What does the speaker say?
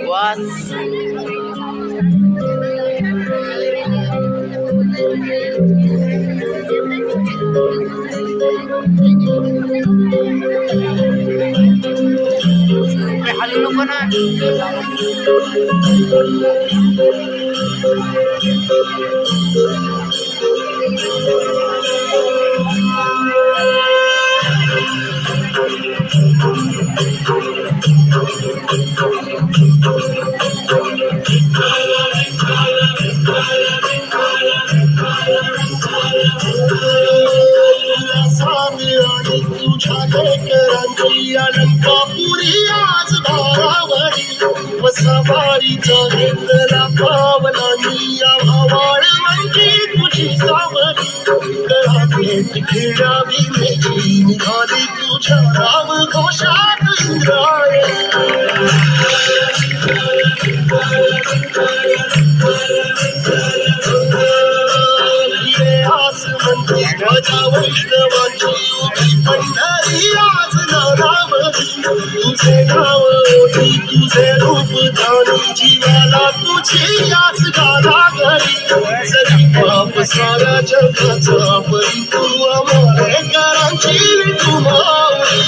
वास हलू नको ना. तुझ्या लेकरांची अलंकापुरी आज भावावरी वसवारीचा घेतला पावलांनी या भावाळ म्हणजे तुझी सावरी घरात खेळावी मेची निघाली तुझ्या राम घोषात इंद्रायणी माझ्या वैष्णवांची उभी पंढरी आज नावावरी तुझे नाव ओढी तुझे रूप जाणी जीवाला तुझी आज गाला घरी जरी पाप साऱ्या जगाचा परी तू आम्हालेकरांची तू माऊली